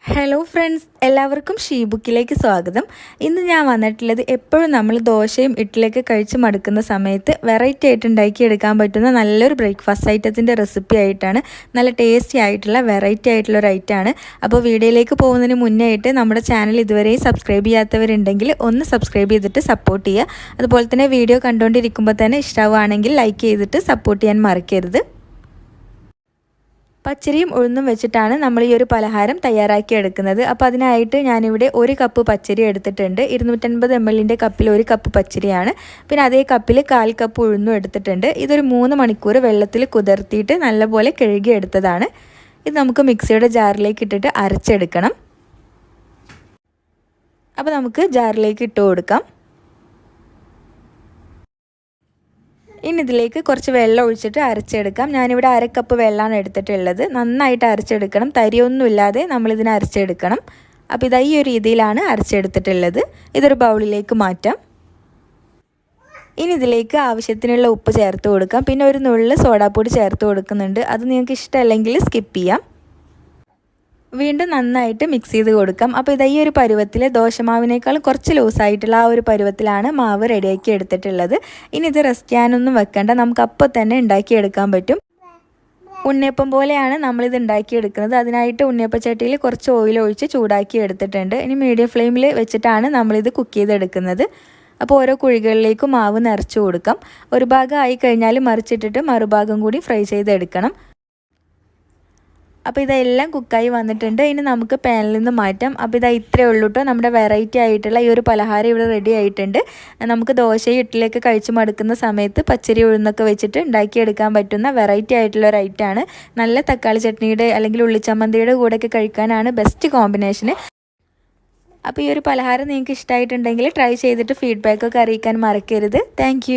Hello friends, എല്ലാവർക്കും ഷീബുക്കിലേക്ക് സ്വാഗതം. ഇന്ന് ഞാൻ വന്നിട്ടുള്ളത് എപ്പോഴും നമ്മൾ ദോശയും ഇഡ്ഡലിയൊക്കെ കഴിച്ച് മടുക്കുന്ന സമയത്ത് വെറൈറ്റി ആയിട്ട് ഉണ്ടാക്കിയെടുക്കാൻ പറ്റുന്ന നല്ലൊരു ബ്രേക്ക്ഫാസ്റ്റ് ഐറ്റത്തിൻ്റെ റെസിപ്പി ആയിട്ടാണ്. നല്ല ടേസ്റ്റി ആയിട്ടുള്ള വെറൈറ്റി ആയിട്ടുള്ള ഒരു ഐറ്റമാണ്. അപ്പോൾ വീഡിയോയിലേക്ക് പോകുന്നതിന് മുന്നേ ആയിട്ട് നമ്മുടെ ചാനൽ ഇതുവരെയും സബ്സ്ക്രൈബ് ചെയ്യാത്തവരുണ്ടെങ്കിൽ ഒന്ന് സബ്സ്ക്രൈബ് ചെയ്തിട്ട് സപ്പോർട്ട് ചെയ്യുക. അതുപോലെ തന്നെ വീഡിയോ കണ്ടുകൊണ്ടിരിക്കുമ്പോൾ തന്നെ ഇഷ്ടമാവുകയാണെങ്കിൽ ലൈക്ക് ചെയ്തിട്ട് സപ്പോർട്ട് ചെയ്യാൻ മറക്കരുത്. പച്ചരിയും ഉഴുന്നും വെച്ചിട്ടാണ് നമ്മൾ ഈ ഒരു പലഹാരം തയ്യാറാക്കി എടുക്കുന്നത്. അപ്പോൾ അതിനായിട്ട് ഞാനിവിടെ 1 കപ്പ് പച്ചരി എടുത്തിട്ടുണ്ട്. 250 ml കപ്പിൽ 1 കപ്പ് പച്ചരിയാണ്. പിന്നെ അതേ കപ്പിൽ 1/4 കപ്പ് ഉഴുന്നും എടുത്തിട്ടുണ്ട്. ഇതൊരു 3 മണിക്കൂർ വെള്ളത്തിൽ കുതിർത്തിയിട്ട് നല്ലപോലെ കഴുകി എടുത്തതാണ്. ഇത് നമുക്ക് മിക്സിയുടെ ജാറിലേക്ക് ഇട്ടിട്ട് അരച്ചെടുക്കണം. അപ്പോൾ നമുക്ക് ജാറിലേക്ക് ഇട്ട് കൊടുക്കാം. ഇനി ഇതിലേക്ക് കുറച്ച് വെള്ളം ഒഴിച്ചിട്ട് അരച്ചെടുക്കാം. ഞാനിവിടെ 1/2 കപ്പ് വെള്ളമാണ് എടുത്തിട്ടുള്ളത്. നന്നായിട്ട് അരച്ചെടുക്കണം, തരിയൊന്നുമില്ലാതെ നമ്മളിതിനെ അരച്ചെടുക്കണം. അപ്പോൾ ഇതാ ഈ ഒരു രീതിയിലാണ് അരച്ചെടുത്തിട്ടുള്ളത്. ഇതൊരു ബൗളിലേക്ക് മാറ്റാം. ഇനി ഇതിലേക്ക് ആവശ്യത്തിനുള്ള ഉപ്പ് ചേർത്ത് കൊടുക്കാം. പിന്നെ ഒരു നുള്ള് സോഡാപ്പൊടി ചേർത്ത് കൊടുക്കുന്നുണ്ട്. അത് നിങ്ങൾക്ക് ഇഷ്ടമല്ലെങ്കിൽ സ്കിപ്പ് ചെയ്യാം. വീണ്ടും നന്നായിട്ട് മിക്സ് ചെയ്ത് കൊടുക്കാം. അപ്പോൾ ഇതാ ഈ ഒരു പരുവത്തിൽ ദോശമാവിനേക്കാളും കുറച്ച് ലൂസായിട്ടുള്ള ആ ഒരു പരുവത്തിലാണ് മാവ് റെഡിയാക്കി എടുത്തിട്ടുള്ളത്. ഇനി ഇത് റെസ്റ്റ് ചെയ്യാനൊന്നും വെക്കണ്ട, നമുക്ക് അപ്പോൾ തന്നെ ഉണ്ടാക്കിയെടുക്കാൻ പറ്റും. ഉണ്ണിയപ്പം പോലെയാണ് നമ്മളിത് ഉണ്ടാക്കിയെടുക്കുന്നത്. അതിനായിട്ട് ഉണ്ണിയപ്പച്ചട്ടിയിൽ കുറച്ച് ഓയിൽ ഒഴിച്ച് ചൂടാക്കി എടുത്തിട്ടുണ്ട്. ഇനി മീഡിയം ഫ്ലെയിമിൽ വെച്ചിട്ടാണ് നമ്മളിത് കുക്ക് ചെയ്തെടുക്കുന്നത്. അപ്പോൾ ഓരോ കുഴികളിലേക്കും മാവ് നിറച്ച് കൊടുക്കാം. ഒരു ഭാഗം ആയി കഴിഞ്ഞാൽ മറിച്ചിട്ടിട്ട് മറുഭാഗം കൂടി ഫ്രൈ ചെയ്തെടുക്കണം. അപ്പോൾ ഇതെല്ലാം കുക്കായി വന്നിട്ടുണ്ട്. ഇനി നമുക്ക് പാനിൽ നിന്ന് മാറ്റാം. അപ്പോൾ ഇതാ ഇത്രയേ ഉള്ളൂ കേട്ടോ. നമ്മുടെ വെറൈറ്റി ആയിട്ടുള്ള ഈ ഒരു പലഹാരം ഇവിടെ റെഡി ആയിട്ടുണ്ട്. നമുക്ക് ദോശയും ഇഡ്ഡലിയൊക്കെ കഴിച്ച് മടുക്കുന്ന സമയത്ത് പച്ചരി ഉഴുന്നൊക്കെ വെച്ചിട്ട് ഉണ്ടാക്കിയെടുക്കാൻ പറ്റുന്ന വെറൈറ്റി ആയിട്ടുള്ള ഒരു ഐറ്റമാണ്. നല്ല തക്കാളി ചട്നിയുടെ അല്ലെങ്കിൽ ഉള്ളിച്ചമ്മന്തിയുടെ കൂടെയൊക്കെ കഴിക്കാനാണ് ബെസ്റ്റ് കോമ്പിനേഷന്. അപ്പോൾ ഈ ഒരു പലഹാരം നിങ്ങൾക്ക് ഇഷ്ടമായിട്ടുണ്ടെങ്കിൽ ട്രൈ ചെയ്തിട്ട് ഫീഡ്ബാക്കൊക്കെ അറിയിക്കാൻ മറക്കരുത്. താങ്ക്